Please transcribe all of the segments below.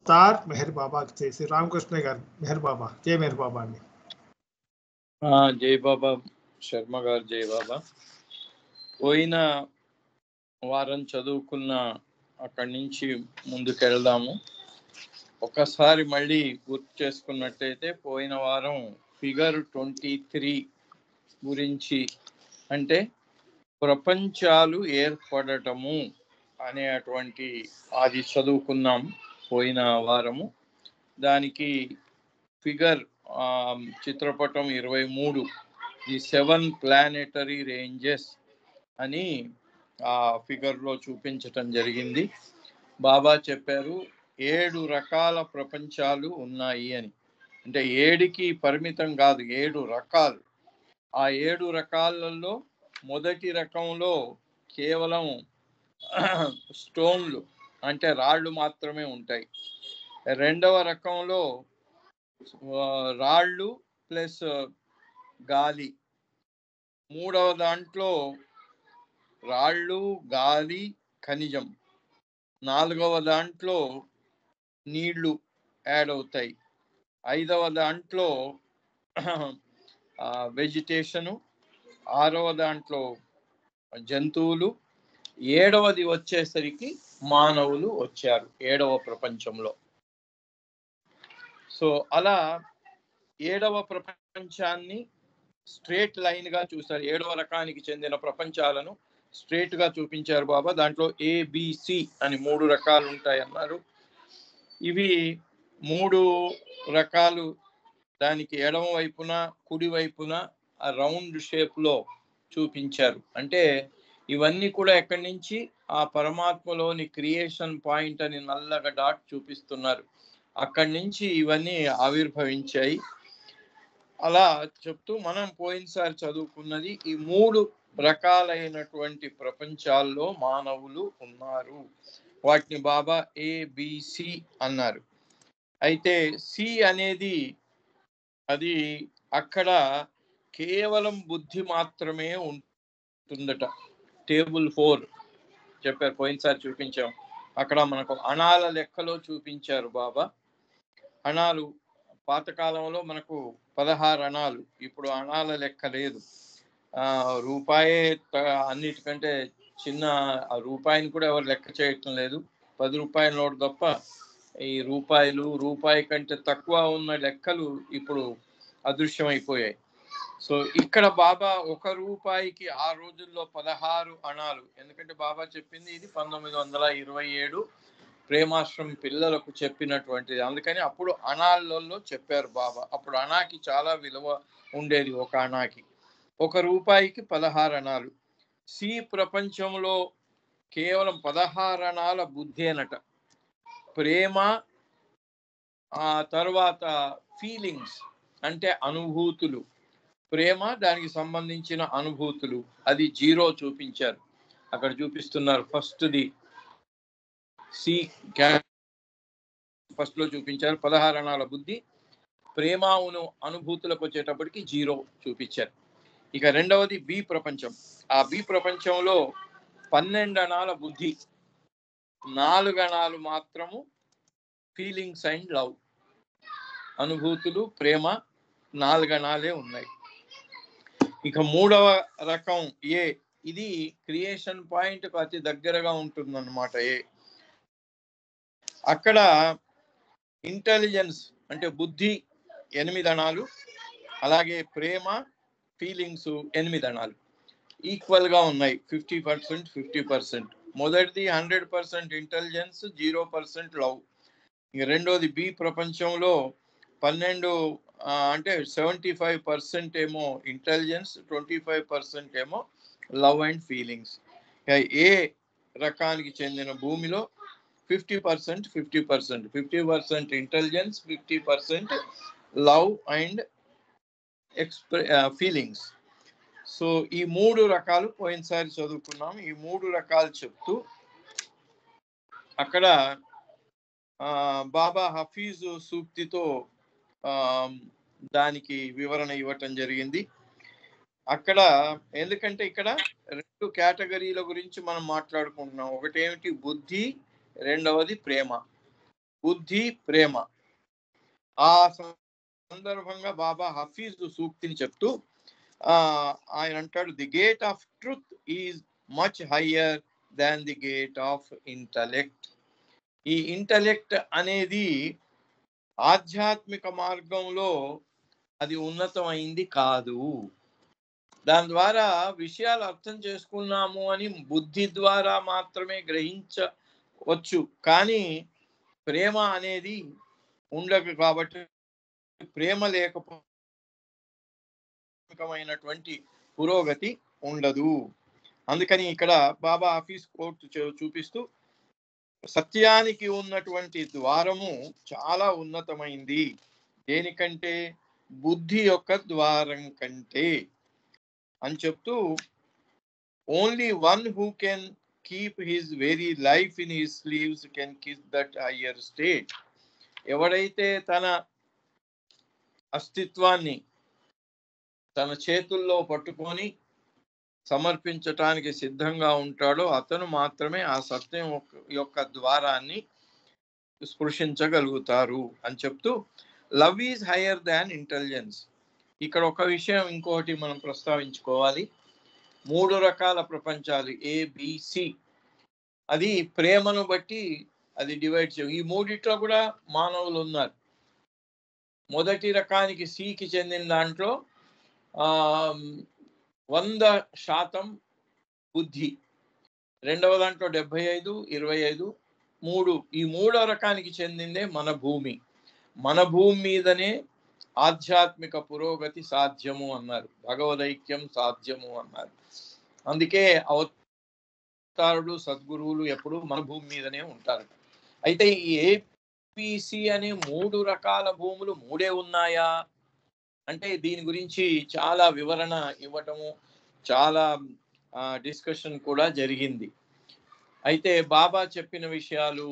तार मेहर बाबा श्री रामकृष्ण गाరు మెహర్ బాబా జై మెహర్ బాబా అండి. జై బాబా శర్మ గారు జై బాబా. పోయిన వారం చదువుకున్న అక్కడి నుంచి ముందుకెళ్దాము. ఒకసారి మళ్ళీ గుర్తు చేసుకున్నట్టయితే పోయిన వారం ఫిగర్ 23 గురించి, అంటే ప్రపంచాలు ఏర్పడటము అనేటువంటి అది చదువుకున్నాం పోయిన వారము. దానికి ఫిగర్ చిత్రపటం 23 ది 7 ప్లానెటరీ రేంజెస్ అని ఆ ఫిగర్లో చూపించటం జరిగింది. బాబా చెప్పారు 7 రకాల ప్రపంచాలు ఉన్నాయి అని. అంటే 7కి పరిమితం కాదు, 7 రకాలు. ఆ 7 రకాలలో మొదటి రకంలో కేవలం స్టోన్లు అంటే రాళ్ళు మాత్రమే ఉంటాయి. రెండవ రకంలో రాళ్ళు ప్లస్ గాలి. మూడవ దాంట్లో రాళ్ళు, గాలి, ఖనిజం. నాలుగవ దాంట్లో నీళ్లు యాడ్ అవుతాయి. ఐదవ దాంట్లో వెజిటేషను. ఆరవ దాంట్లో జంతువులు. ఏడవది వచ్చేసరికి మానవులు వచ్చారు 7వ ప్రపంచంలో. సో అలా 7వ ప్రపంచాన్ని స్ట్రేట్ లైన్ గా చూశారు. 7వ రకానికి చెందిన ప్రపంచాలను స్ట్రేట్ గా చూపించారు బాబా. దాంట్లో ABC అని 3 రకాలు ఉంటాయి అన్నారు. ఇవి 3 రకాలు దానికి ఎడమ వైపున కుడి వైపున ఆ రౌండ్ షేప్ లో చూపించారు. అంటే ఇవన్నీ కూడా ఎక్కడి నుంచి ఆ పరమాత్మలోని క్రియేషన్ పాయింట్ అని నల్లగా డాట్ చూపిస్తున్నారు. అక్కడి నుంచి ఇవన్నీ ఆవిర్భవించాయి. అలా చెప్తూ మనం పోయినసారి చదువుకున్నది ఈ 3 రకాలైనటువంటి ప్రపంచాల్లో మానవులు ఉన్నారు. వాటిని బాబా ABC అన్నారు. అయితే సి అనేది అది అక్కడ కేవలం బుద్ధి మాత్రమే ఉంటుందట. టేబుల్ 4 చెప్పారు, పోయినసారి చూపించాం. అక్కడ మనకు అణాల లెక్కలో చూపించారు బాబా. అణాలు పాతకాలంలో మనకు 16 అణాలు, ఇప్పుడు అణాల లెక్క లేదు. రూపాయే అన్నిటికంటే చిన్న. ఆ రూపాయిని కూడా ఎవరు లెక్క చేయటం లేదు. 10 రూపాయల నోటు తప్ప ఈ రూపాయి కంటే తక్కువ ఉన్న లెక్కలు ఇప్పుడు అదృశ్యమైపోయాయి. సో ఇక్కడ బాబా 1 రూపాయికి ఆ రోజుల్లో 16 అణాలు. ఎందుకంటే బాబా చెప్పింది ఇది 1927 ప్రేమాశ్రమం పిల్లలకు చెప్పినటువంటిది. అందుకని అప్పుడు అణాలలో చెప్పారు బాబా. అప్పుడు అణాకి చాలా విలువ ఉండేది. 1 అణాకి 1 రూపాయికి 16 అణాలు. సి ప్రపంచంలో కేవలం 16 అణాల బుద్ధేనట. ప్రేమ, ఆ తర్వాత ఫీలింగ్స్ అంటే అనుభూతులు. ప్రేమ, దానికి సంబంధించిన అనుభూతులు, అది 0 చూపించారు. అక్కడ చూపిస్తున్నారు. ఫస్ట్ది సి ఫస్ట్ లో చూపించారు 16 అణాల బుద్ధి. ప్రేమను అనుభూతులకు వచ్చేటప్పటికి 0 చూపించారు. ఇక రెండవది బి ప్రపంచం. ఆ బి ప్రపంచంలో 12 అణాల బుద్ధి, 4 అణాలు మాత్రము ఫీలింగ్స్ అండ్ లవ్, అనుభూతులు, ప్రేమ, 4 అణాలే ఉన్నాయి. ఇక మూడవ రకం ఏ. ఇది క్రియేషన్ పాయింట్ కు అతి దగ్గరగా ఉంటుందన్నమాట. ఏ అక్కడ ఇంటెలిజెన్స్ అంటే బుద్ధి 8 అణాలు, అలాగే ప్రేమ, ఫీలింగ్స్ 8 అణాలు ఈక్వల్ గా ఉన్నాయి. 50% 50%. మొదటిది 100% ఇంటెలిజెన్స్, 0% లవ్. ఇక రెండోది బి ప్రపంచంలో 12 అంటే 75% ఏమో ఇంటెలిజెన్స్, 25% ఏమో లవ్ అండ్ ఫీలింగ్స్. ఏ రకానికి చెందిన భూమిలో 50% 50%, 50% intelligence, 50% love and feelings. So ఈ 3 రకాలు పోయినసారి చదువుకున్నాం. ఈ 3 రకాలు చెప్తూ అక్కడ బాబా హఫీజు సూక్తితో దానికి వివరణ ఇవ్వటం జరిగింది. అక్కడ ఎందుకంటే ఇక్కడ 2 కేటగిరీల గురించి మనం మాట్లాడుకుంటున్నాం. ఒకటేమిటి బుద్ధి, రెండవది ప్రేమ. బుద్ధి, ప్రేమ. ఆ సందర్భంగా బాబా హఫీజ్ సూక్తిని చెప్తూ ఆయన అంటాడు, the gate of truth is much higher than the gate of intellect. ఈ ఇంటలెక్ట్ అనేది ఆధ్యాత్మిక మార్గంలో అది ఉన్నతమైంది కాదు. దాని ద్వారా విషయాలు అర్థం చేసుకున్నాము అని బుద్ధి ద్వారా మాత్రమే గ్రహించవచ్చు, కానీ ప్రేమ అనేది ఉండదు. కాబట్టి ప్రేమ లేకపోయినటువంటి పురోగతి ఉండదు. అందుకని ఇక్కడ బాబా ఆఫీస్ కోర్టు చూపిస్తూ, సత్యానికి ఉన్నటువంటి ద్వారము చాలా ఉన్నతమైంది. దేనికంటే? బుద్ధి యొక్క ద్వారం కంటే అని చెప్తూ, only one who can keep his very life in his sleeves can kiss that higher state. ఎవడైతే తన అస్తిత్వాన్ని తన చేతుల్లో పట్టుకొని సమర్పించటానికి సిద్ధంగా ఉంటాడో అతను మాత్రమే ఆ సత్యం యొక్క ద్వారాన్ని స్పృశించగలుగుతారు అని చెప్తూ, love is higher than intelligence. ఇక్కడ ఒక విషయం ఇంకోటి మనం ప్రస్తావించుకోవాలి. 3 రకాల ప్రపంచాలు ABC, అది ప్రేమను బట్టి అది డివైడ్ చేయ. ఈ మూడిట్లో కూడా మానవులు ఉన్నారు. మొదటి రకానికి సికి చెందిన దాంట్లో 100% బుద్ధి, రెండవ దాంట్లో 75, 25, 3. ఈ 3వ రకానికి చెందిందే మన భూమి. మన భూమి మీదనే ఆధ్యాత్మిక పురోగతి సాధ్యము అన్నారు, భగవదైక్యం సాధ్యము అన్నారు. అందుకే అవతారులు, సద్గురువులు ఎప్పుడు మన భూమి మీదనే ఉంటారు. అయితే ఈ ABC అనే 3 రకాల భూములు 3 ఉన్నాయా అంటే దీని గురించి చాలా వివరణ ఇవ్వటము, చాలా డిస్కషన్ కూడా జరిగింది. అయితే బాబా చెప్పిన విషయాలు,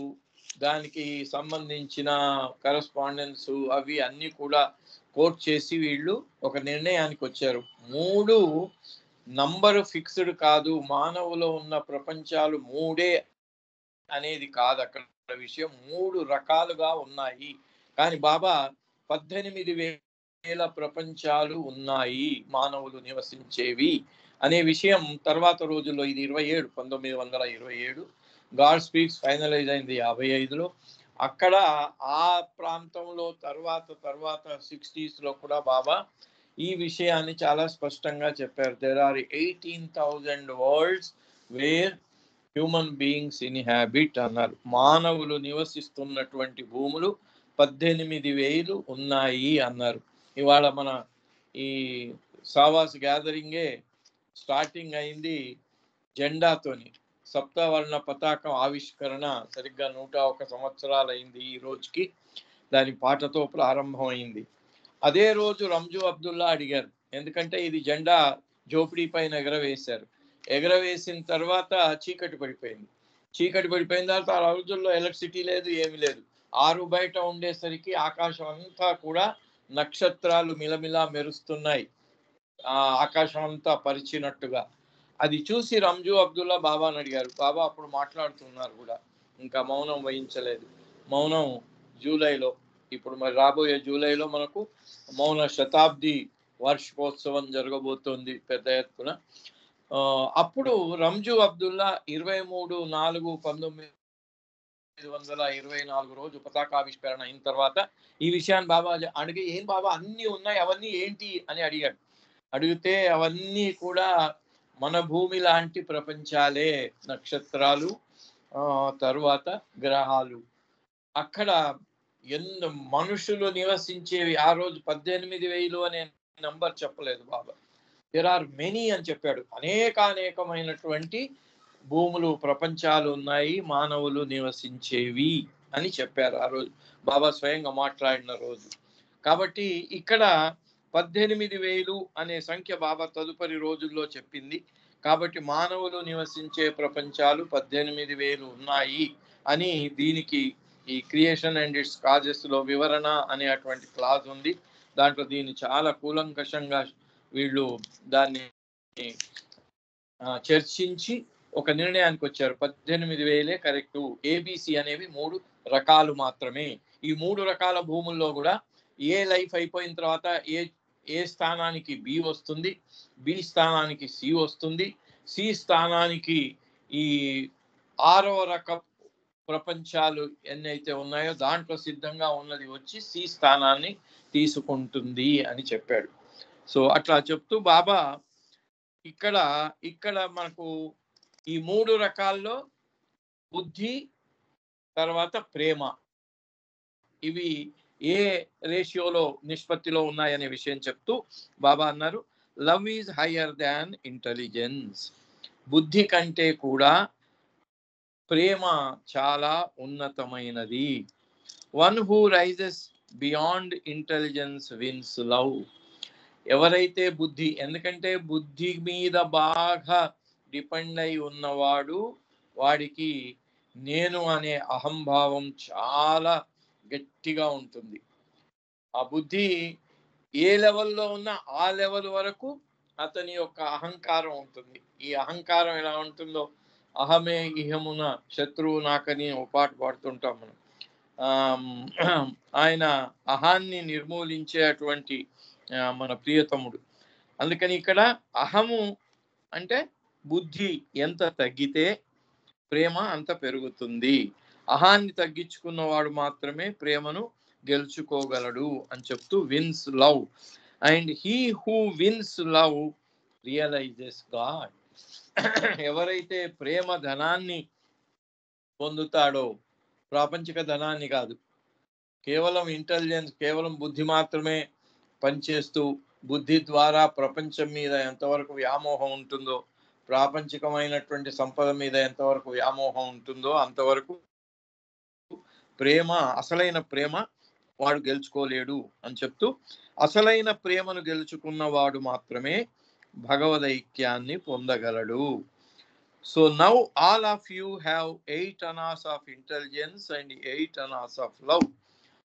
దానికి సంబంధించిన కరస్పాండెన్స్ అవి అన్నీ కూడా కోట్ చేసి వీళ్ళు ఒక నిర్ణయానికి వచ్చారు. 3 నంబరు ఫిక్స్డ్ కాదు, మానవులో ఉన్న ప్రపంచాలు 3 అనేది కాదు అక్కడ విషయం, 3 రకాలుగా ఉన్నాయి. కానీ బాబా 18,000 ప్రపంచాలు ఉన్నాయి మానవులు నివసించేవి అనే విషయం తర్వాత రోజుల్లో, ఇది 1927 గాడ్ స్పీక్స్ ఫైనలైజ్ అయింది 55లో. అక్కడ ఆ ప్రాంతంలో తర్వాత 60s లో కూడా బాబా ఈ విషయాన్ని చాలా స్పష్టంగా చెప్పారు. There are 18,000 worlds where human beings inhabit అన్నారు. మానవులు నివసిస్తున్నటువంటి భూములు 18,000 ఉన్నాయి అన్నారు. ఇవాళ మన ఈ సావాస్ గ్యాదరింగే స్టార్టింగ్ అయింది జెండాతోని. సప్తవర్ణ పతాకం ఆవిష్కరణ సరిగ్గా 101 సంవత్సరాలు అయింది ఈ రోజుకి. దాని పాటతో ప్రారంభమైంది. అదే రోజు రంజు అబ్దుల్లా అడిగారు, ఎందుకంటే ఇది జెండా జోపిడీ పైన ఎగరవేశారు. ఎగరవేసిన తర్వాత చీకటి పడిపోయింది. చీకటి పడిపోయిన తర్వాత ఆ రోజుల్లో ఎలక్ట్రిసిటీ లేదు, ఏమి లేదు. 6 బయట ఉండేసరికి ఆకాశం అంతా కూడా నక్షత్రాలు మిలమిలా మెరుస్తున్నాయి, ఆకాశం అంతా పరిచినట్టుగా. అది చూసి రంజు అబ్దుల్లా బాబాని అడిగారు. బాబా అప్పుడు మాట్లాడుతున్నారు కూడా, ఇంకా మౌనం వహించలేదు. మౌనం జూలైలో, ఇప్పుడు మరి రాబోయే జూలైలో మనకు మౌన శతాబ్ది వార్షికోత్సవం జరగబోతోంది పెద్ద ఎత్తున. అప్పుడు రంజు అబ్దుల్లా 23/4/1924 రోజు పతాకావిష్కరణ అయిన తర్వాత ఈ విషయాన్ని బాబా అడిగి, ఏం బాబా అన్ని ఉన్నాయి, అవన్నీ ఏంటి అని అడిగాడు. అడిగితే అవన్నీ కూడా మన భూమి లాంటి ప్రపంచాలే, నక్షత్రాలు, తరువాత గ్రహాలు. అక్కడ మనుషులు నివసించేవి ఆ రోజు 18,000 అనే నంబర్ చెప్పలేదు బాబా. దేర్ ఆర్ మెనీ అని చెప్పాడు. అనేకమైనటువంటి భూములు, ప్రపంచాలు ఉన్నాయి మానవులు నివసించేవి అని చెప్పారు ఆ రోజు బాబా స్వయంగా మాట్లాడిన రోజు. కాబట్టి ఇక్కడ 18,000 అనే సంఖ్య బాబా తదుపరి రోజుల్లో చెప్పింది. కాబట్టి మానవులు నివసించే ప్రపంచాలు 18,000 ఉన్నాయి అని దీనికి ఈ క్రియేషన్ అండ్ ఇట్స్ కాజెస్ లో వివరణ అనే అటువంటి క్లాజ్ ఉంది. దాంట్లో దీన్ని చాలా కూలంకషంగా వీళ్ళు దాన్ని చర్చించి ఒక నిర్ణయానికి వచ్చారు. 18,000 కరెక్టు, ABC అనేవి 3 రకాలు మాత్రమే. ఈ 3 రకాల భూముల్లో కూడా ఏ లైఫ్ అయిపోయిన తర్వాత ఏ స్థానానికి బి వస్తుంది, బి స్థానానికి సి వస్తుంది, సి స్థానానికి ఈ 6వ రకం ప్రపంచాలు ఎన్నైతే ఉన్నాయో దాంట్లో సిద్ధంగా ఉన్నది వచ్చి సి స్థానాన్ని తీసుకుంటుంది అని చెప్పాడు. సో అట్లా చెప్తూ బాబా ఇక్కడ మనకు ఈ 3 రకాల్లో బుద్ధి తర్వాత ప్రేమ ఇవి ఏ రేషియోలో నిష్పత్తిలో ఉన్నాయనే విషయం చెప్తూ బాబా అన్నారు, love is higher than intelligence. బుద్ధి కంటే కూడా ప్రేమ చాలా ఉన్నతమైనది. One who rises beyond intelligence wins love. ఎవరైతే బుద్ధి, ఎందుకంటే బుద్ధి మీద బాగా డిపెండ్ అయి ఉన్నవాడు వాడికి నేను అనే అహంభావం చాలా గట్టిగా ఉంటుంది. ఆ బుద్ధి ఏ లెవెల్లో ఉన్నా ఆ లెవెల్ వరకు అతని యొక్క అహంకారం ఉంటుంది. ఈ అహంకారం ఎలా ఉంటుందో, అహమే ఇహమున శత్రువు నాకని ఒక పాట పాడుతుంటాం మనం. ఆయన అహాన్ని నిర్మూలించేటువంటి మన ప్రియతముడు. అందుకని ఇక్కడ అహము అంటే బుద్ధి ఎంత తగ్గితే ప్రేమ అంత పెరుగుతుంది. అహాన్ని తగ్గించుకున్నవాడు మాత్రమే ప్రేమను గెలుచుకోగలడు అని చెప్తూ wins love. And he who wins love realises God. ఎవరైతే ప్రేమ ధనాన్ని పొందుతాడో, ప్రాపంచిక ధనాన్ని కాదు, కేవలం ఇంటెలిజెన్స్, కేవలం బుద్ధి మాత్రమే పనిచేస్తూ బుద్ధి ద్వారా ప్రపంచం మీద ఎంతవరకు వ్యామోహం ఉంటుందో, ప్రాపంచికమైనటువంటి సంపద మీద ఎంతవరకు వ్యామోహం ఉంటుందో అంతవరకు ప్రేమ, అసలైన ప్రేమ వాడు గెలుచుకోలేడు అని చెప్తూ, అసలైన ప్రేమను గెలుచుకున్నవాడు మాత్రమే భగవదైక్యాన్ని పొందగలడు. So now all of you have 8 anas of intelligence and 8 anas of love.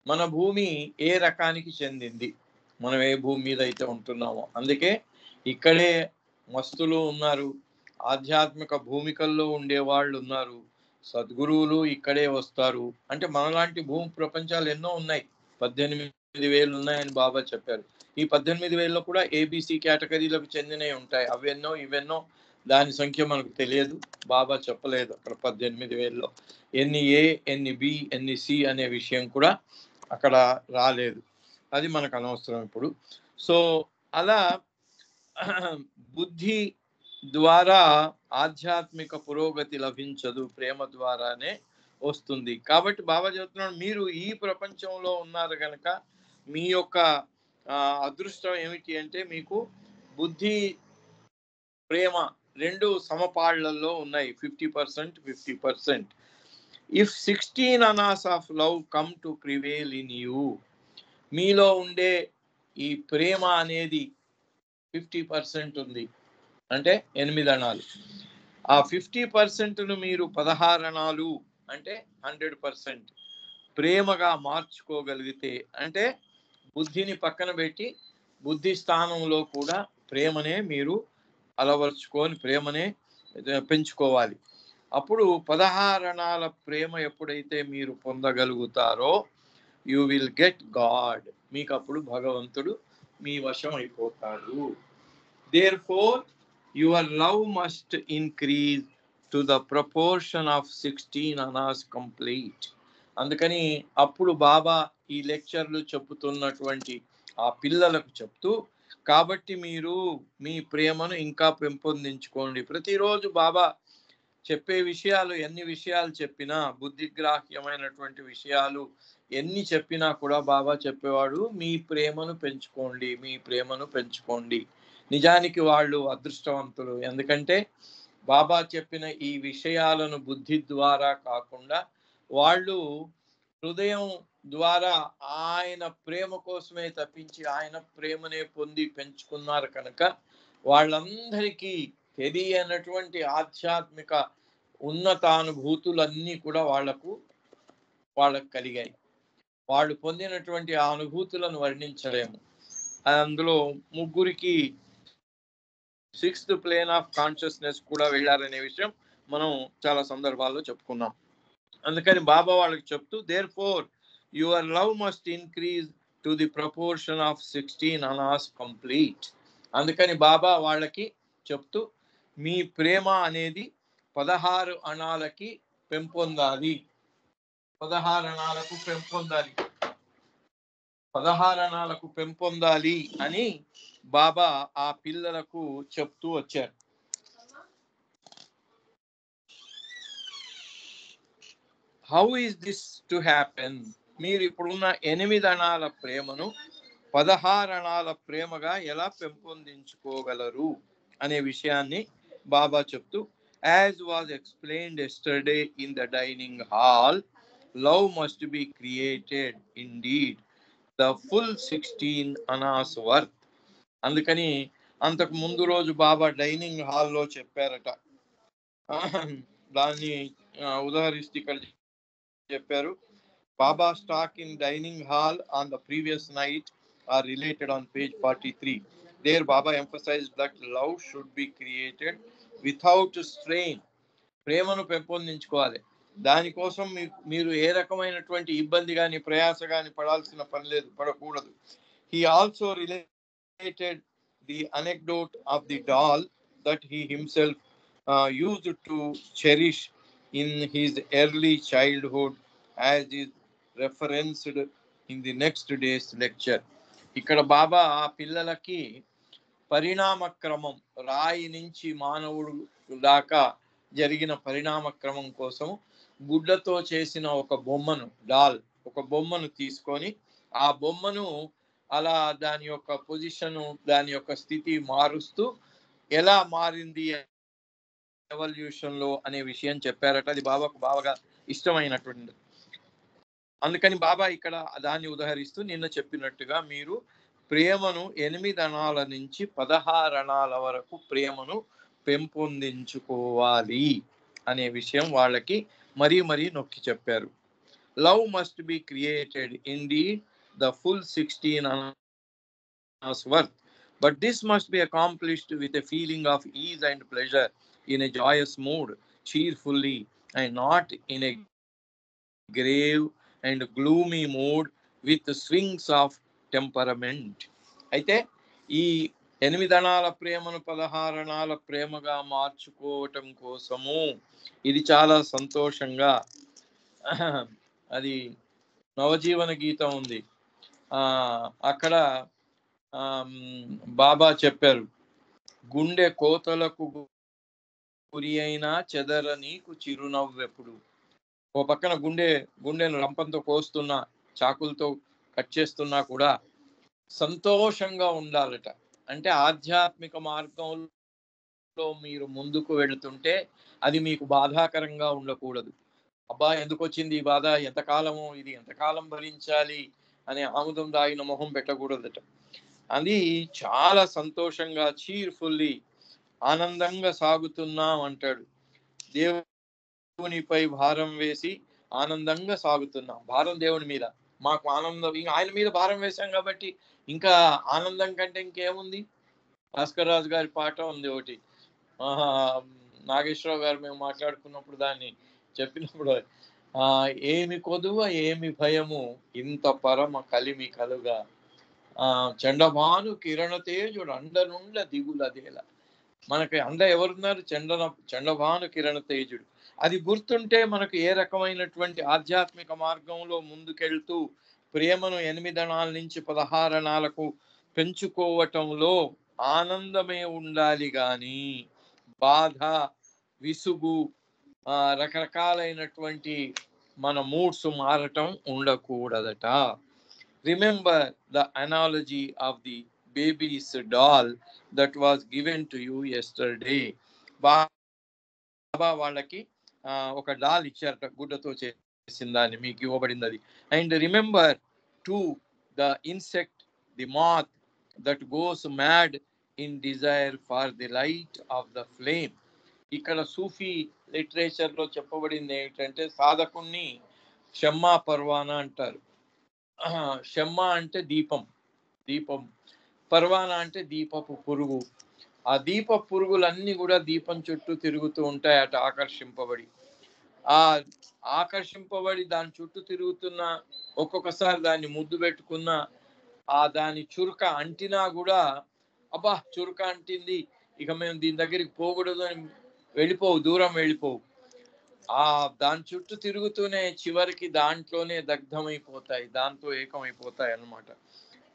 మన భూమి ఏ రకానికి చెందింది, మనం ఏ భూమి మీద అయితే ఉంటున్నామో, అందుకే ఇక్కడే మస్తులు ఉన్నారు, ఆధ్యాత్మిక భూమికల్లో ఉండేవాళ్ళు ఉన్నారు, సద్గురువులు ఇక్కడే వస్తారు. అంటే మనలాంటి భూమి ప్రపంచాలు ఎన్నో ఉన్నాయి, 18,000 ఉన్నాయని బాబా చెప్పారు. ఈ 18,000లో కూడా ఏబిసి కేటగిరీలకు చెందినవి ఉంటాయి. అవెన్నో ఇవెన్నో దాని సంఖ్య మనకు తెలియదు, బాబా చెప్పలేదు అక్కడ 18,000లో. ఎన్ని ఏ, ఎన్ని బి, ఎన్ని సి అనే విషయం కూడా అక్కడ రాలేదు, అది మనకు అనవసరం ఇప్పుడు. సో అలా బుద్ధి ద్వారా ఆధ్యాత్మిక పురోగతి లభించదు, ప్రేమ ద్వారానే వస్తుంది. కాబట్టి బాబా చెప్తున్నాడు, మీరు ఈ ప్రపంచంలో ఉన్నారు కనుక మీ యొక్క అదృష్టం ఏమిటి అంటే మీకు బుద్ధి ప్రేమ రెండు సమపాళ్లలో ఉన్నాయి, 50% 50%. If 16 anas of love come to prevail in you, మీలో ఉండే ఈ ప్రేమ అనేది 50% ఉంది అంటే 8 అణాలు. ఆ 50%ను మీరు 16 అణాలు అంటే 100% ప్రేమగా మార్చుకోగలిగితే, అంటే బుద్ధిని పక్కన పెట్టి బుద్ధి స్థానంలో కూడా ప్రేమనే మీరు అలవర్చుకొని ప్రేమనే పెంచుకోవాలి. అప్పుడు 16 అణాల ప్రేమ ఎప్పుడైతే మీరు పొందగలుగుతారో యూ విల్ గెట్ గాడ్, మీకు అప్పుడు భగవంతుడు మీ వశం అయిపోతాడు. Therefore your love must increase to the proportion of 16 anas complete. అందుకని అప్పుడు బాబా ఈ లెక్చర్లు చెప్తున్నటువంటి ఆ పిల్లలకు చెప్తూ, కాబట్టి మీరు మీ ప్రేమను ఇంకా పెంపొందించుకోండి. ప్రతిరోజు బాబా చెప్పే విషయాలు, ఎన్ని విషయాలు చెప్పినా, బుద్ధిగ్రాహ్యమైనటువంటి విషయాలు ఎన్ని చెప్పినా కూడా బాబా చెప్పేవాడు, మీ ప్రేమను పెంచుకోండి, మీ ప్రేమను పెంచుకోండి. నిజానికి వాళ్ళు అదృష్టవంతులు, ఎందుకంటే బాబా చెప్పిన ఈ విషయాలను బుద్ధి ద్వారా కాకుండా వాళ్ళు హృదయం ద్వారా ఆయన ప్రేమ కోసమే తప్పించి ఆయన ప్రేమనే పొంది పెంచుకున్నారు కనుక వాళ్ళందరికీ తెలియనటువంటి ఆధ్యాత్మిక ఉన్నతానుభూతులన్నీ కూడా వాళ్ళకు కలిగాయి. వాళ్ళు పొందినటువంటి ఆ అనుభూతులను వర్ణించలేము. అందులో ముగ్గురికి 6th plane ఆఫ్ కాన్షియస్నెస్ కూడా వెళ్ళారనే విషయం మనం చాలా సందర్భాల్లో చెప్పుకున్నాం. అందుకని బాబా వాళ్ళకి చెప్తూ therefore your love must increase to the proportion of 16 anas complete. అందుకని బాబా వాళ్ళకి చెప్తూ మీ ప్రేమ అనేది 16 అణాలకి పెంపొందాలి, 16 అణాలకు పెంపొందాలి, 16 అణాలకు పెంపొందాలి అని బాబా ఆ పిల్లలకు చెప్తూ వచ్చారు. How is this to happen? మీరు ఇప్పుడున్న 8 అణాల ప్రేమను 16 అణాల ప్రేమగా ఎలా పెంపొందించుకోగలరు అనే విషయాన్ని బాబా చెప్తూ, as was explained yesterday in the dining hall, love must be created indeed the full 16 annas worth. అందుకని అంతకు ముందు రోజు బాబా డైనింగ్ హాల్లో చెప్పారట. దాన్ని ఉదాహరిస్తూ ఇక్కడ చెప్పారు. Baba's talk in dining hall on the previous night are related on page 43. There Baba emphasized that love should be created without strain. ప్రేమను పెంపొందించుకోవాలి, దానికోసం మీరు ఏ రకమైనటువంటి ఇబ్బంది కానీ ప్రయాస కానీ పడకూడదు. He also related the anecdote of the doll that he himself used to cherish in his early childhood, as is referenced in the next day's lecture. ఇక్కడ బాబా ఆ పిల్లలకి పరిణామ క్రమం, రాయి నుంచి మానవుడు దాకా జరిగిన పరిణామ క్రమం కోసం గుడ్డతో చేసిన ఒక బొమ్మను, డాల్, ఒక బొమ్మను తీసుకొని ఆ బొమ్మను అలా దాని యొక్క పొజిషను, దాని యొక్క స్థితి మారుస్తూ ఎలా మారింది ఎవల్యూషన్ లో అనే విషయం చెప్పారట. అది బాబాకు బాగా ఇష్టమైనటువంటి. అందుకని బాబా ఇక్కడ దాన్ని ఉదాహరిస్తూ నిన్న చెప్పినట్టుగా మీరు ప్రేమను 8 అణాల నుంచి 16 అణాల వరకు ప్రేమను పెంపొందించుకోవాలి అనే విషయం వాళ్ళకి మరీ నొక్కి చెప్పారు. Love must be created indeed the full 16 annas worth, but this must be accomplished with a feeling of ease and pleasure in a joyous mood, cheerfully, and not in a grave and gloomy mood with swings of temperament. అయితే ఈ 8 అణాల ప్రేమను 16 అణాల ప్రేమగా మార్చుకోవటం కోసము ఇది చాలా సంతోషంగా, అది నవజీవన గీతం ఉంది, అక్కడ బాబా చెప్పారు, గుండె కోతలకు గురి అయినా చెదర నీకు చిరునవ్వెప్పుడు. ఓ పక్కన గుండెను రంపంతో కోస్తున్నా, చాకులతో కట్ చేస్తున్నా కూడా సంతోషంగా ఉండాలట. అంటే ఆధ్యాత్మిక మార్గంలో మీరు ముందుకు వెళుతుంటే అది మీకు బాధాకరంగా ఉండకూడదు. అబ్బా ఎందుకు వచ్చింది ఈ బాధ, ఎంతకాలము ఇది, ఎంతకాలం భరించాలి అనే ఆముదం దాగిన మొహం పెట్టకూడదట. అది చాలా సంతోషంగా, చీర్ఫుల్లీ, ఆనందంగా సాగుతున్నాం అంటాడు. దేవునిపై భారం వేసి ఆనందంగా సాగుతున్నాం. భారం దేవుని మీద, మాకు ఆనందం, ఆయన మీద భారం వేశాం కాబట్టి ఇంకా ఆనందం కంటే ఇంకేముంది. భాస్కర్ రాజు గారి పాట ఉంది ఒకటి, నాగేశ్వరరావు గారు మేము మాట్లాడుకున్నప్పుడు దాన్ని చెప్పినప్పుడు, ఏమి కొదువ ఏమి భయము ఇంత పరమ కలిమి కలుగా, చండభాను కిరణ తేజుడు అండనుండ దిగులదేల. మనకి అండ ఎవరున్నారు? చండభాను కిరణ తేజుడు. అది గుర్తుంటే మనకు ఏ రకమైనటువంటి ఆధ్యాత్మిక మార్గంలో ముందుకెళ్తూ ప్రేమను 8 అణాల నుంచి 16 అణాలకు పెంచుకోవటంలో ఆనందమే ఉండాలి గాని బాధ, విసుగు, రకరకాలైనటువంటి మన మూడ్స్ మారటం ఉండకూడదట. Remember the analogy of the baby's doll that was given to you yesterday. Baba వాళ్ళకి ఒక డాల్ ఇచ్చారట, గుడ్డతో చేసిన దాన్ని మీకు ఇవ్వబడింది అది. And remember to the insect, the moth that goes mad in desire far the light of the flame. ఇక్కడ సూఫీ లిటరేచర్ లో చెప్పబడింది ఏమిటంటే సాధకుణ్ణి షమ్మా పర్వానా అంటారు. షమ్మా అంటే దీపం, పర్వానా అంటే దీపపు పురుగు. ఆ దీప పురుగులన్నీ కూడా దీపం చుట్టూ తిరుగుతూ ఉంటాయి అట ఆకర్షింపబడి. ఆ ఆకర్షింపబడి దాని చుట్టూ తిరుగుతున్న, ఒక్కొక్కసారి దాన్ని ముద్దు పెట్టుకున్న, దాని చురుక అంటినా కూడా అబ్బా చురుక అంటింది, ఇక మేము దీని దగ్గరికి పోకూడదు అని వెళ్ళిపోవు, దూరం వెళ్ళిపోవు. దాని చుట్టూ తిరుగుతూనే చివరికి దాంట్లోనే దగ్ధమైపోతాయి, దాంతో ఏకమైపోతాయి అన్నమాట.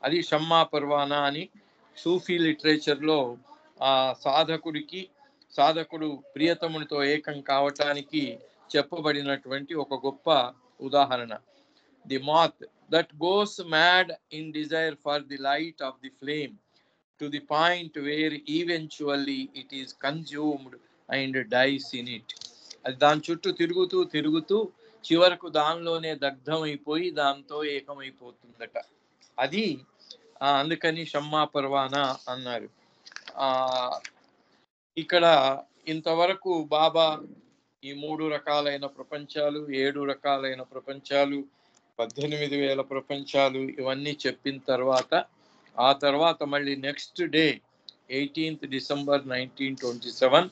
అది షమ్మా పర్వానా అని సూఫీ లిటరేచర్లో ఆ సాధకుడు ప్రియతమునితో ఏకం కావటానికి చెప్పబడినటువంటి ఒక గొప్ప ఉదాహరణ. The moth that goes mad in desire for the light of the flame to the point where eventually it is consumed and dice in it. అది దాని చుట్టూ తిరుగుతూ చివరకు దానిలోనే దగ్ధమైపోయి దాంతో ఏకమైపోతుందట. అది అందుకని షమ్మా పర్వానా అన్నారు. ఇక్కడ ఇంతవరకు బాబా ఈ 3 రకాలైన ప్రపంచాలు, 7 రకాలైన ప్రపంచాలు, 18,000 ప్రపంచాలు ఇవన్నీ చెప్పిన తర్వాత, ఆ తర్వాత మళ్ళీ నెక్స్ట్ డే 18th December 1927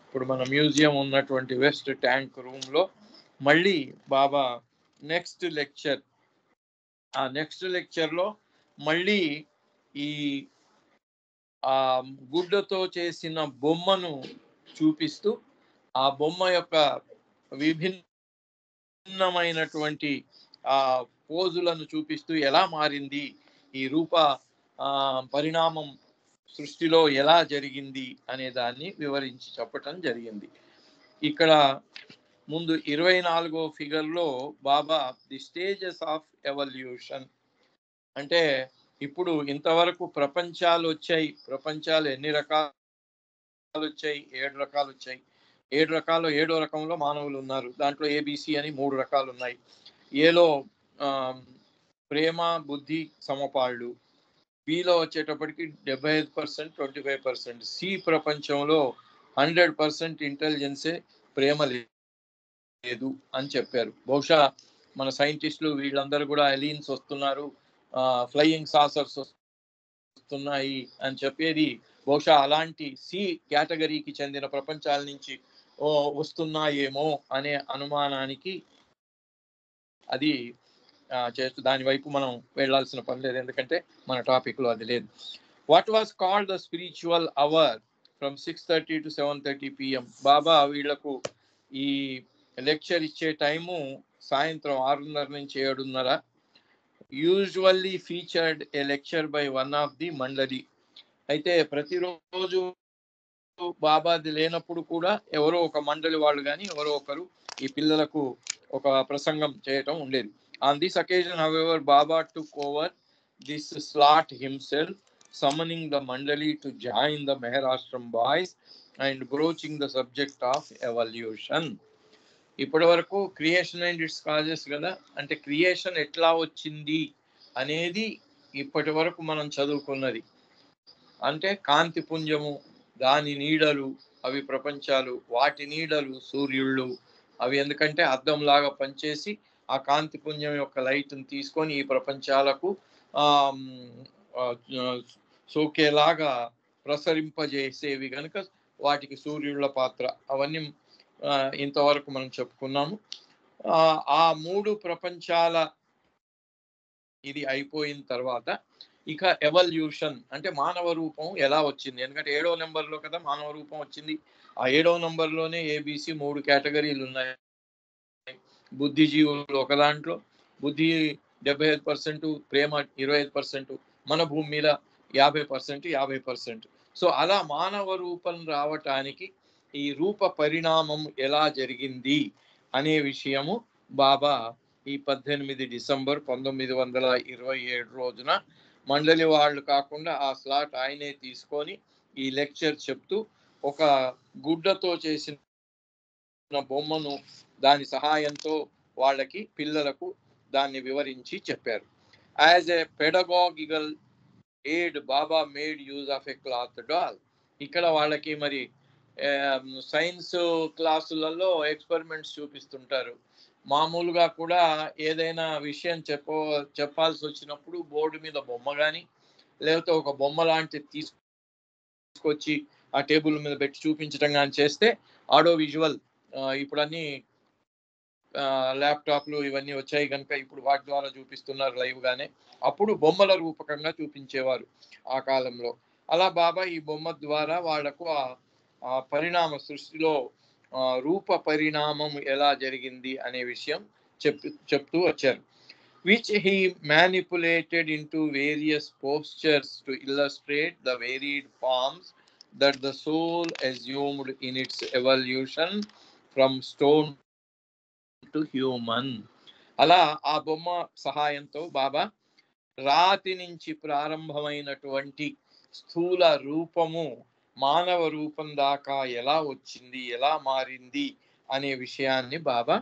ఇప్పుడు మన మ్యూజియం ఉన్నటువంటి వెస్ట్ ట్యాంక్ రూమ్లో మళ్ళీ బాబా నెక్స్ట్ లెక్చర్లో మళ్ళీ ఈ గుడ్డతో చేసిన బొమ్మను చూపిస్తూ ఆ బొమ్మ యొక్క విభిన్నమైనటువంటి పోజులను చూపిస్తూ ఎలా మారింది, ఈ రూప పరిణామం సృష్టిలో ఎలా జరిగింది అనే దాన్ని వివరించి చెప్పటం జరిగింది. ఇక్కడ ముందు 24వ ఫిగర్లో బాబా ది స్టేజెస్ ఆఫ్ ఎవల్యూషన్ అంటే ఇప్పుడు ఇంతవరకు ప్రపంచాలు వచ్చాయి. ప్రపంచాలు ఎన్ని రకాలు వచ్చాయి? 7 రకాలు వచ్చాయి. 7 రకాలు 7వ రకంలో మానవులు ఉన్నారు. దాంట్లో ఏబిసి అని 3 రకాలు ఉన్నాయి. ఏలో ప్రేమ, బుద్ధి సమపాళ్ళు. బిలో వచ్చేటప్పటికి 75%, 25%. సి ప్రపంచంలో 100% ఇంటెలిజెన్సే, ప్రేమ లేదు అని చెప్పారు. బహుశా మన సైంటిస్టులు వీళ్ళందరూ కూడా ఎలీన్స్ వస్తున్నారు, ఫ్లయింగ్ సాసర్స్ వస్తున్నాయి అని చెప్పేది బహుశా అలాంటి సి కేటగిరీకి చెందిన ప్రపంచాల నుంచి వస్తున్నాయేమో అనే అనుమానానికి అది చేస్తూ దాని వైపు మనం వెళ్లాల్సిన పని లేదు, ఎందుకంటే మన టాపిక్లో అది లేదు. What was called the spiritual hour from 6:30 to 7:30 PM. Baba వీళ్లకు ఈ లెక్చర్ ఇచ్చే టైము సాయంత్రం 6:30 నుంచి 7:30. Usually featured a lecture by one of the mandali. అయితే ప్రతిరోజు బాబాది లేనప్పుడు కూడా ఎవరో ఒక మండలి వాళ్ళు కానీ ఎవరో ఒకరు ఈ పిల్లలకు ఒక ప్రసంగం చేయటం ఉండేది. On this occasion, however, Baba took over this slot himself, summoning the mandali to join the Maharashtra boys and broaching the subject of evolution. ఇప్పటి వరకు క్రియేషన్ అండ్ ఇట్స్ కాజెస్ కదా, అంటే క్రియేషన్ ఎట్లా వచ్చింది అనేది ఇప్పటి వరకు మనం చదువుకున్నది. అంటే కాంతి పుంజము, దాని నీడలు అవి ప్రపంచాలు, వాటి నీడలు సూర్యుళ్ళు, అవి ఎందుకంటే అద్దంలాగా పనిచేసి ఆ కాంతి పుంజం యొక్క లైట్ని తీసుకొని ఈ ప్రపంచాలకు సోకేలాగా ప్రసరింపజేసేవి కనుక వాటికి సూర్యుళ్ళ పాత్ర. అవన్నీ ఇంతవరకు మనం చెప్పుకున్నాము. ఆ 3 ప్రపంచాల ఇది అయిపోయిన తర్వాత ఇక ఎవల్యూషన్ అంటే మానవ రూపం ఎలా వచ్చింది. ఎందుకంటే 7వ నెంబర్లో కదా మానవ రూపం వచ్చింది. ఆ 7వ నెంబర్లోనే ఏబిసి 3 కేటగిరీలు ఉన్నాయి. బుద్ధిజీవులు ఒక దాంట్లో, బుద్ధి 75%, ప్రేమ 25%, మన భూమి మీద 50%. సో అలా మానవ రూపం రావటానికి ఈ రూప పరిణామం ఎలా జరిగింది అనే విషయము బాబా ఈ 18 డిసెంబర్ 1927 రోజున మండలి వాళ్ళు కాకుండా ఆ స్లాట్ ఆయనే తీసుకొని ఈ లెక్చర్ చెప్తూ ఒక గుడ్డతో చేసిన బొమ్మను దాని సహాయంతో వాళ్ళకి పిల్లలకు దాన్ని వివరించి చెప్పారు. As a pedagogical aid Baba made use of a cloth doll. ఇక్కడ వాళ్ళకి మరి సైన్స్ క్లాసులలో ఎక్స్పెరిమెంట్స్ చూపిస్తుంటారు. మామూలుగా కూడా ఏదైనా విషయం చెప్పాల్సి వచ్చినప్పుడు బోర్డు మీద బొమ్మ కానీ లేకపోతే ఒక బొమ్మ లాంటిది తీసుకొచ్చి ఆ టేబుల్ మీద పెట్టి చూపించడం కానీ చేస్తే ఆడో విజువల్ ఇప్పుడు అన్ని ల్యాప్టాప్లు ఇవన్నీ వచ్చాయి కనుక ఇప్పుడు వాటి ద్వారా చూపిస్తున్నారు లైవ్ గానే. అప్పుడు బొమ్మల రూపకంగా చూపించేవారు ఆ కాలంలో. అలా బాబా ఈ బొమ్మ ద్వారా వాళ్లకు ఆ పరిణామ సృష్టిలో రూప పరిణామం ఎలా జరిగింది అనే విషయం చెప్తూ వచ్చారు. which he manipulated into various postures to illustrate the varied forms that the soul assumed in its evolution from stone to human. అలా ఆ బొమ్మ సహాయంతో బాబా రాతి నుంచి ప్రారంభమైనటువంటి స్థూల రూపము మానవ రూపం దాకా ఎలా వచ్చింది, ఎలా మారింది అనే విషయాన్ని బాబా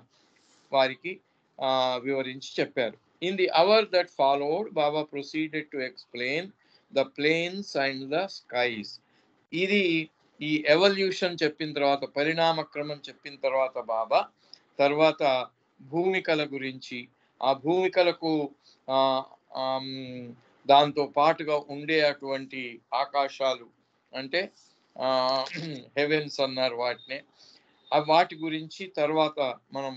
వారికి వివరించి చెప్పారు. In the hour that followed, Baba proceeded to explain the plains and the skies. ఇది ఈ ఎవల్యూషన్ చెప్పిన తర్వాత, పరిణామ క్రమం చెప్పిన తర్వాత బాబా తర్వాత భూమికల గురించి, ఆ భూమికలకు దాంతో పాటుగా ఉండే అటువంటి ఆకాశాలు అంటే హెవెన్స్ అన్నారు వాటినే, వాటి గురించి తర్వాత మనం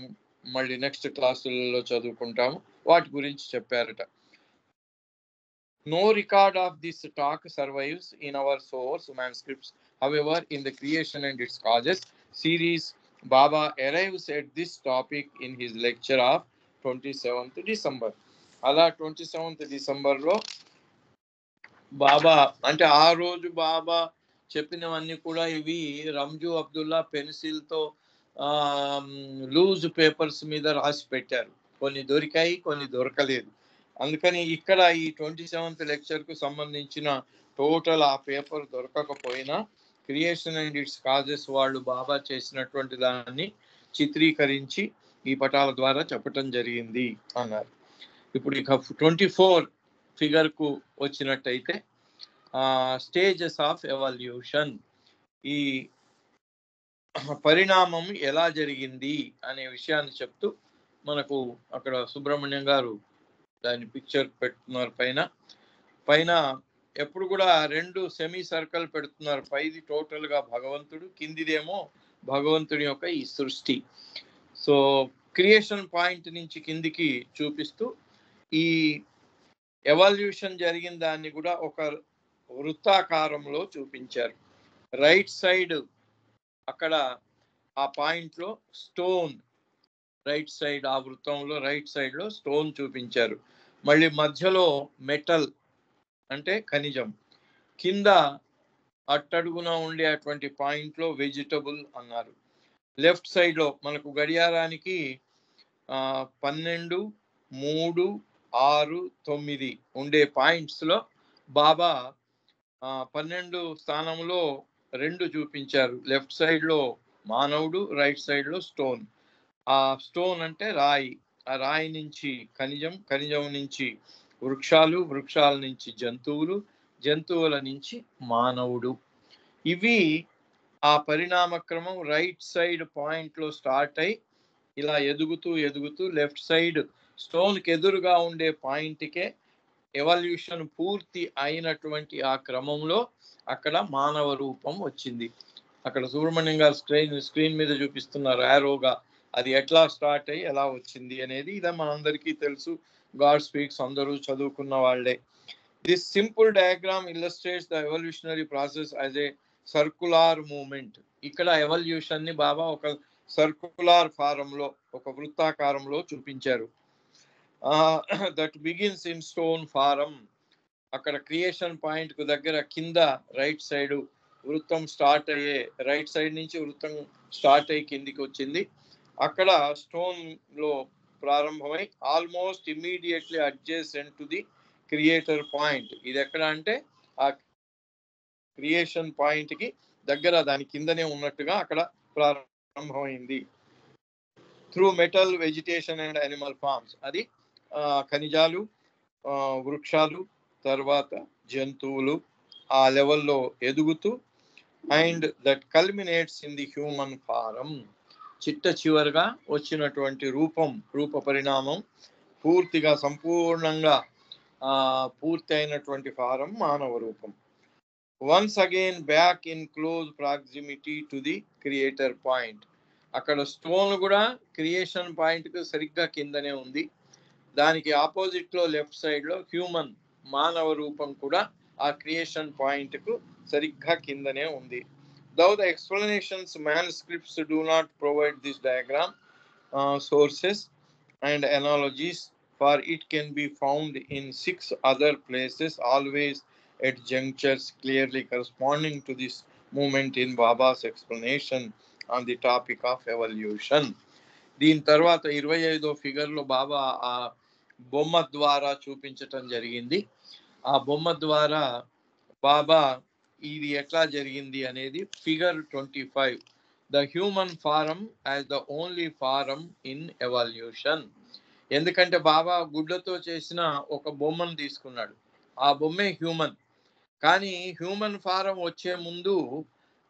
మళ్ళీ నెక్స్ట్ క్లాసులలో చదువుకుంటాము. వాటి గురించి చెప్పారట. No record of this talk survives in our source manuscripts. However, in the Creation and its Causes series, Baba arrives at this topic in his lecture of 27th December. అలా 27th డిసెంబర్లో బాబా అంటే ఆ రోజు బాబా చెప్పినవన్నీ కూడా ఇవి రంజు అబ్దుల్లా పెన్సిల్తో లూజ్ పేపర్స్ మీద రాసి పెట్టారు. కొన్ని దొరికాయి, కొన్ని దొరకలేదు. అందుకని ఇక్కడ ఈ 27th లెక్చర్కు సంబంధించిన టోటల్ ఆ పేపర్ దొరకకపోయినా క్రియేషన్ అండ్ ఇట్స్ కాజెస్ వాళ్ళు బాబా చేసినటువంటి దాన్ని చిత్రీకరించి ఈ పటాల ద్వారా చెప్పటం జరిగింది అన్నారు. ఇప్పుడు ఇక 24 ఫిగర్కు వచ్చినట్టయితే స్టేజెస్ ఆఫ్ ఎవల్యూషన్, ఈ పరిణామం ఎలా జరిగింది అనే విషయాన్ని చెప్తూ మనకు అక్కడ సుబ్రహ్మణ్యం గారు దాని పిక్చర్ పెడుతున్నారు. పైన ఎప్పుడు కూడా 2 సెమీ సర్కిల్ పెడుతున్నారు. పైది టోటల్ గా భగవంతుడు, కిందిదేమో భగవంతుడి యొక్క ఈ సృష్టి. సో క్రియేషన్ పాయింట్ నుంచి కిందికి చూపిస్తూ ఈ ఎవల్యూషన్ జరిగిన దాన్ని కూడా ఒక వృత్తాకారంలో చూపించారు. రైట్ సైడ్ అక్కడ ఆ పాయింట్ లో స్టోన్, రైట్ సైడ్ ఆ వృత్తంలో రైట్ సైడ్ లో స్టోన్ చూపించారు. మళ్ళీ మధ్యలో మెటల్ అంటే ఖనిజం, కింద అట్టడుగున ఉండే అటువంటి పాయింట్ లో వెజిటబుల్ అన్నారు. లెఫ్ట్ సైడ్ లో మనకు గడియారానికి 12, 3, 6, 9 ఉండే పాయింట్స్ లో బాబా 12 స్థానంలో 2 చూపించారు. లెఫ్ట్ సైడ్ లో మానవుడు, రైట్ సైడ్ లో స్టోన్. ఆ స్టోన్ అంటే రాయి, ఆ రాయి నుంచి ఖనిజం, ఖనిజం నుంచి వృక్షాలు, వృక్షాల నుంచి జంతువులు, జంతువుల నుంచి మానవుడు. ఇవి ఆ పరిణామ క్రమం రైట్ సైడ్ పాయింట్ లో స్టార్ట్ అయి ఇలా ఎదుగుతూ ఎదుగుతూ లెఫ్ట్ సైడ్ స్టోన్ కి ఎదురుగా ఉండే పాయింట్కే ఎవల్యూషన్ పూర్తి అయినటువంటి ఆ క్రమంలో అక్కడ మానవ రూపం వచ్చింది. అక్కడ సుబ్రహ్మణ్యం గారు స్క్రీన్ మీద చూపిస్తున్నారు యారోగా, అది ఎట్లా స్టార్ట్ అయ్యి ఎలా వచ్చింది అనేది. ఇదే మనందరికీ తెలుసు, గాడ్ స్పీక్స్ అందరూ చదువుకున్న వాళ్ళే. This simple diagram illustrates the evolutionary process as a circular movement. ఇక్కడ ఎవల్యూషన్ ని బాబా ఒక సర్కులార్ ఫారంలో, ఒక వృత్తాకారంలో చూపించారు. That begins in stone form. అక్కడ క్రియేషన్ పాయింట్ కు దగ్గర కింద రైట్ సైడ్ వృత్తం స్టార్ట్ అయ్యే, రైట్ సైడ్ నుంచి వృత్తం స్టార్ట్ అయ్యి కిందికి వచ్చింది. అక్కడ స్టోన్ లో ప్రారంభమై almost immediately adjacent to the creator point. ఇది ఎక్కడ అంటే ఆ క్రియేషన్ పాయింట్ కి దగ్గర, దాని కిందనే ఉన్నట్టుగా అక్కడ ప్రారంభమైంది. Through metal, vegetation and animal forms. అది ఖనిజాలు, వృక్షాలు, తర్వాత జంతువులు ఆ లెవెల్లో ఎదుగుతూ and that culminates in the human form. చిట్ట చివరిగా వచ్చినటువంటి రూప పరిణామం పూర్తిగా సంపూర్ణంగా పూర్తి అయినటువంటి ఫారం మానవ రూపం. Once again back in close proximity to the creator point. అక్కడ స్టోన్ కూడా క్రియేషన్ పాయింట్ కు సరిగ్గా కిందనే ఉంది. దానికి ఆపోజిట్ లో లెఫ్ట్ సైడ్ లో హ్యూమన్ మానవ రూపం కూడా ఆ క్రియేషన్ పాయింట్ కు సరిగ్గా కిందనే ఉంది. Though the explanations manuscripts do not provide this diagram, sources and analogies for it can be found in 6 other places, always at junctures clearly corresponding to this moment in Baba's explanation on the topic of evolution. దీని తర్వాత 25వ figure లో బాబా ఆ బొమ్మ ద్వారా చూపించటం జరిగింది. ఆ బొమ్మ ద్వారా బాబా ఇది ఎట్లా జరిగింది అనేది figure 25, the human form as the only form in evolution. ఎందుకంటే బాబా గుడ్లతో చేసిన ఒక బొమ్మను తీసుకున్నాడు, ఆ బొమ్మే హ్యూమన్. కానీ హ్యూమన్ ఫారం వచ్చే ముందు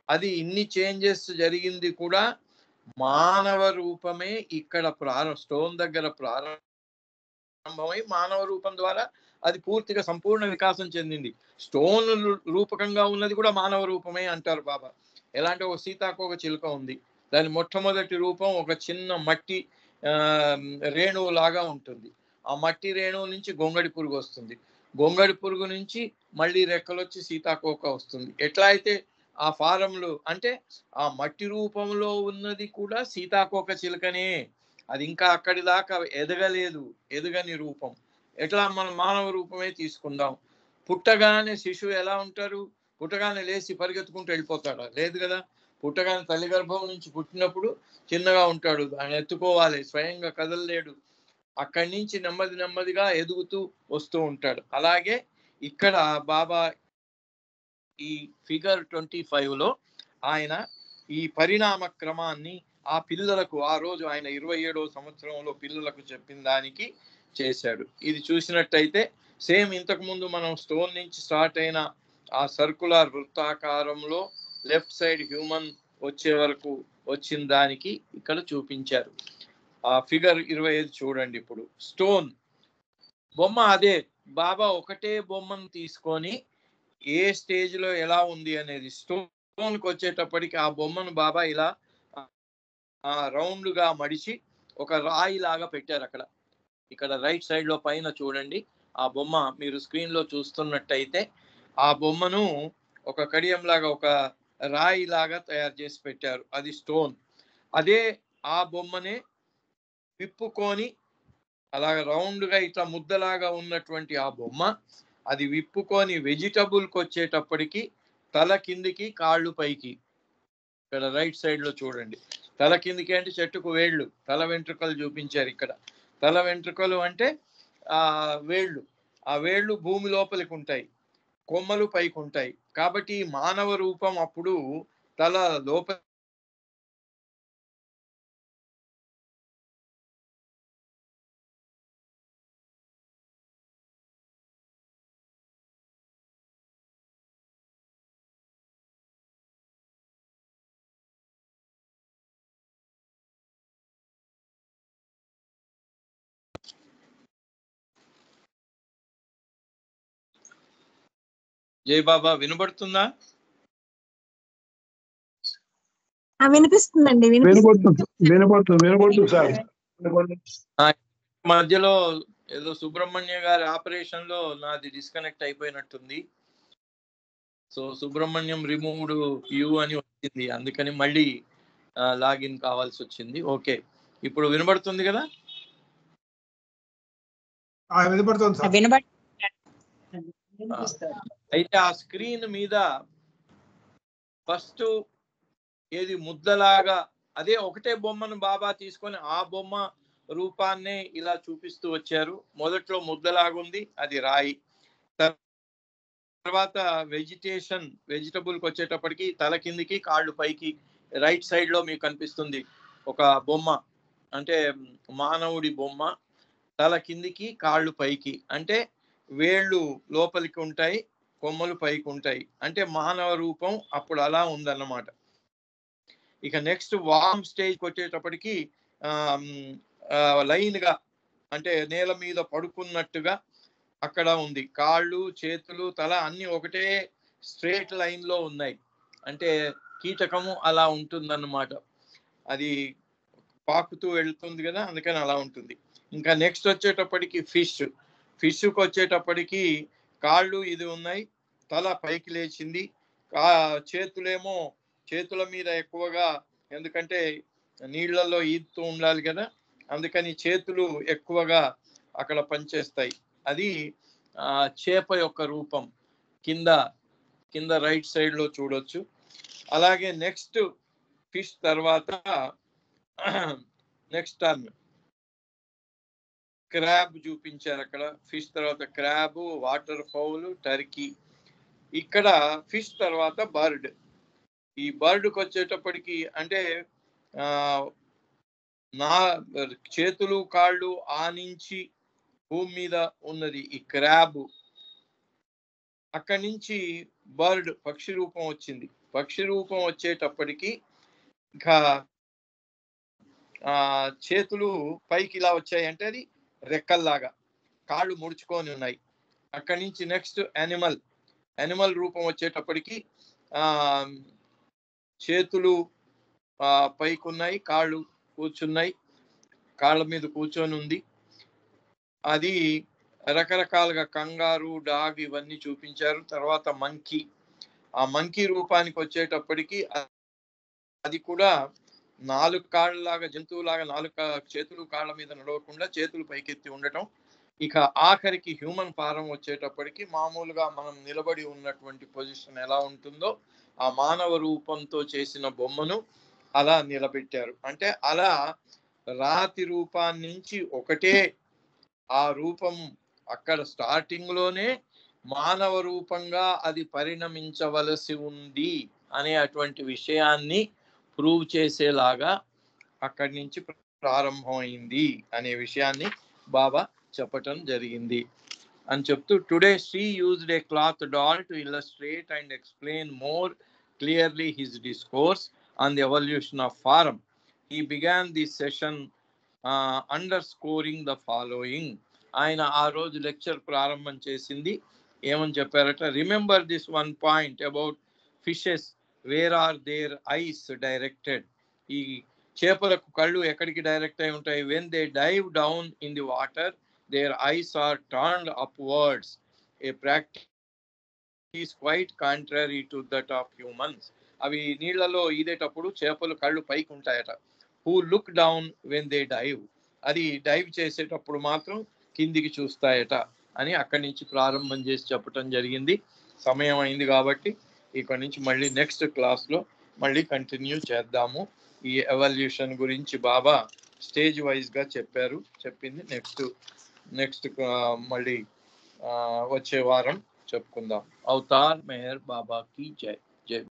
అది ఇన్ని చేంజెస్ జరిగింది కూడా మానవ రూపమే ఇక్కడ స్టోన్ దగ్గర ప్రారంభమై మానవ రూపం ద్వారా అది పూర్తిగా సంపూర్ణ వికాసం చెందింది. స్టోన్ రూపకంగా ఉన్నది కూడా మానవ రూపమే అంటారు బాబా. ఎలాంటి ఒక సీతాకోక చిలుక ఉంది, దాని మొట్టమొదటి రూపం ఒక చిన్న మట్టి రేణువు లాగా ఉంటుంది. ఆ మట్టి రేణువు నుంచి గొంగడి పురుగు వస్తుంది, గొంగడి పురుగు నుంచి మళ్ళీ రెక్కలొచ్చి సీతాకోక వస్తుంది. ఎట్లా అయితే ఆ ఫారంలు అంటే ఆ మట్టి రూపంలో ఉన్నది కూడా సీతాకోక చిలుకనే, అది ఇంకా అక్కడి దాకా ఎదగలేదు, ఎదగని రూపం. ఎట్లా మన మానవ రూపమే తీసుకుందాం. పుట్టగానే శిశువు ఎలా ఉంటారు, పుట్టగానే లేచి పరిగెత్తుకుంటూ వెళ్ళిపోతాడా? లేదు కదా. పుట్టగానే తల్లి గర్భం నుంచి పుట్టినప్పుడు చిన్నగా ఉంటాడు, ఆయన ఎత్తుకోవాలి, స్వయంగా కదలలేడు. అక్కడి నుంచి నెమ్మది నెమ్మదిగా ఎదుగుతూ వస్తూ ఉంటాడు. అలాగే ఇక్కడ బాబా ఈ ఫిగర్ 25లో ఆయన ఈ పరిణామ క్రమాన్ని ఆ పిల్లలకు ఆ రోజు ఆయన 27వ సంవత్సరంలో పిల్లలకు చెప్పిన దానికి చేశాడు. ఇది చూసినట్టయితే సేమ్ ఇంతకు ముందు మనం స్టోన్ నుంచి స్టార్ట్ అయిన ఆ సర్కులర్ వృత్తాకారంలో లెఫ్ట్ సైడ్ హ్యూమన్ వచ్చే వరకు వచ్చిన దానికి ఇక్కడ చూపించారు. ఆ ఫిగర్ 25 చూడండి. ఇప్పుడు స్టోన్ బొమ్మ అదే, బాబా ఒకటే బొమ్మను తీసుకొని ఏ స్టేజ్ లో ఎలా ఉంది అనేది స్టోన్ కి వచ్చేటప్పటికి ఆ బొమ్మను బాబా ఇలా రౌండ్ గా మడిచి ఒక రాయి లాగా పెట్టారు అక్కడ. ఇక్కడ రైట్ సైడ్ లో పైన చూడండి, ఆ బొమ్మ మీరు స్క్రీన్ లో చూస్తున్నట్టయితే ఆ బొమ్మను ఒక కడియం లాగా ఒక రాయి లాగా తయారు చేసి పెట్టారు, అది స్టోన్. అదే ఆ బొమ్మనే విప్పుకొని అలాగ రౌండ్ గా ఇట్లా ముద్దలాగా ఉన్నటువంటి ఆ బొమ్మ అది విప్పుకొని వెజిటబుల్కి వచ్చేటప్పటికి తల కిందికి కాళ్ళు పైకి. ఇక్కడ రైట్ సైడ్ లో చూడండి, తల కిందికి అంటే చెట్టుకు వేళ్ళు, తల వెంట్రుకలు చూపించారు ఇక్కడ. తల వెంట్రుకలు అంటే ఆ వేళ్ళు, ఆ వేళ్ళు భూమి లోపలికి ఉంటాయి, కొమ్మలు పైకి ఉంటాయి. కాబట్టి మానవ రూపం అప్పుడు తల లోపల జై బాబా వినబడుతుందా? వినిపిస్తుందండి. వినపడుతుంది సార్. మధ్యలో ఏదో సుబ్రహ్మణ్య గారి ఆపరేషన్ లో నాది డిస్కనెక్ట్ అయిపోయినట్టుంది. సో సుబ్రహ్మణ్యం రిమూవ్డ్ యూ అని వచ్చింది, అందుకని మళ్ళీ లాగిన్ కావాల్సి వచ్చింది. ఓకే, ఇప్పుడు వినబడుతుంది కదా? అయితే ఆ స్క్రీన్ మీద ఫస్ట్ ఏది ముద్దలాగా అదే ఒకటే బొమ్మను బాబా తీసుకొని ఆ బొమ్మ రూపాన్నే ఇలా చూపిస్తూ వచ్చారు. మొదట్లో ముద్దలాగుంది, అది రాయి. తర్వాత వెజిటబుల్కి వచ్చేటప్పటికి తల కిందికి కాళ్ళు పైకి. రైట్ సైడ్ లో మీకు కనిపిస్తుంది ఒక బొమ్మ, అంటే మానవుడి బొమ్మ. తల కిందికి కాళ్ళు పైకి అంటే వేళ్ళు లోపలికి ఉంటాయి, కొమ్మలు పైకి ఉంటాయి, అంటే మానవ రూపం అప్పుడు అలా ఉందన్నమాట. ఇక నెక్స్ట్ వామ్ స్టేజ్కి వచ్చేటప్పటికి లైన్ గా అంటే నేల మీద పడుకున్నట్టుగా అక్కడ ఉంది. కాళ్ళు, చేతులు, తల అన్ని ఒకటే స్ట్రేట్ లైన్ లో ఉన్నాయి, అంటే కీటకము అలా ఉంటుందన్నమాట. అది పాకుతూ వెళ్తుంది కదా, అందుకని అలా ఉంటుంది. ఇంకా నెక్స్ట్ వచ్చేటప్పటికి ఫిష్కి వచ్చేటప్పటికి కాళ్ళు ఇది ఉన్నాయి, తల పైకి లేచింది, చేతులేమో చేతుల మీద ఎక్కువగా, ఎందుకంటే నీళ్లలో ఈదుతూ ఉండాలి కదా, అందుకని చేతులు ఎక్కువగా అక్కడ పనిచేస్తాయి. అది చేప యొక్క రూపం కింద కింద రైట్ సైడ్ లో చూడొచ్చు. అలాగే నెక్స్ట్ ఫిష్ తర్వాత నెక్స్ట్ టర్న్ క్రాబ్ చూపించారు. అక్కడ ఫిష్ తర్వాత క్రాబ్, వాటర్ ఫౌల్, టర్కీ. ఇక్కడ ఫిష్ తర్వాత బర్డ్. ఈ బర్డ్కి వచ్చేటప్పటికి అంటే నా చేతులు కాళ్ళు ఆనించి భూమి మీద ఉన్నది ఈ క్రాబ్. అక్కడి నుంచి బర్డ్ పక్షి రూపం వచ్చింది. పక్షి రూపం వచ్చేటప్పటికి ఇంకా చేతులు పైకి ఇలా వచ్చాయి అంటే అది రెక్కల్లాగా, కాళ్ళు ముడుచుకొని ఉన్నాయి. అక్కడి నుంచి నెక్స్ట్ యానిమల్ రూపం వచ్చేటప్పటికి చేతులు పైకి ఉన్నాయి, కాళ్ళు కూర్చున్నాయి, కాళ్ళ మీద కూర్చొని ఉంది. అది రకరకాలుగా కంగారు, డాగ్ ఇవన్నీ చూపించారు. తర్వాత ఆ మంకీ రూపానికి వచ్చేటప్పటికి అది కూడా 4 కాళ్ళలాగా, జంతువులాగా 4 చేతులు కాళ్ళ మీద నడవకుండా చేతులు పైకెత్తి ఉండటం. ఇక ఆఖరికి హ్యూమన్ ఫారం వచ్చేటప్పటికి మామూలుగా మనం నిలబడి ఉన్నటువంటి పొజిషన్ ఎలా ఉంటుందో ఆ మానవ రూపంతో చేసిన బొమ్మను అలా నిలబెట్టారు. అంటే అలా రాతి రూపాన్ని నుంచి ఒకటే ఆ రూపం అక్కడ స్టార్టింగ్ లోనే మానవ రూపంగా అది పరిణమించవలసి ఉంది అనే అటువంటి విషయాన్ని ప్రూవ్ చేసేలాగా అక్కడి నుంచి ప్రారంభమైంది అనే విషయాన్ని బాబా చెప్పటం జరిగింది అని చెప్తూ, today Shri used a cloth doll to illustrate and explain more clearly his discourse on the evolution of form. He began the session underscoring the following. ఆయన ఆ రోజు లెక్చర్ ప్రారంభం చేసింది ఏమని చెప్పారట, remember this one point about fishes, where are their eyes directed. ఈ చేపలకు కళ్ళు ఎక్కడికి డైరెక్ట్ అయి ఉంటాయి? When they dive down in the water their eyes are turned upwards. ఏ practice quiet contrary to that of humans. అవి నీళ్లలో ఈదేటప్పుడు చేపలు కళ్ళు పైకి ఉంటాయట. Who look down when they dive, అది డైవ్ చేసేటప్పుడు మాత్రం కిందికి చూస్తాయట అని అక్కడి నుంచి ప్రారంభం చేసి చెప్పటం జరిగింది. సమయం అయింది కాబట్టి ఇక్కడి నుంచి మళ్ళీ నెక్స్ట్ క్లాస్లో మళ్ళీ కంటిన్యూ చేద్దాము. ఈ ఎవల్యూషన్ గురించి బాబా స్టేజ్ వైజ్గా చెప్పింది నెక్స్ట్ మళ్ళీ వచ్చే వారం చెప్పుకుందాం. అవతార్ మెహర్ బాబాకి జై.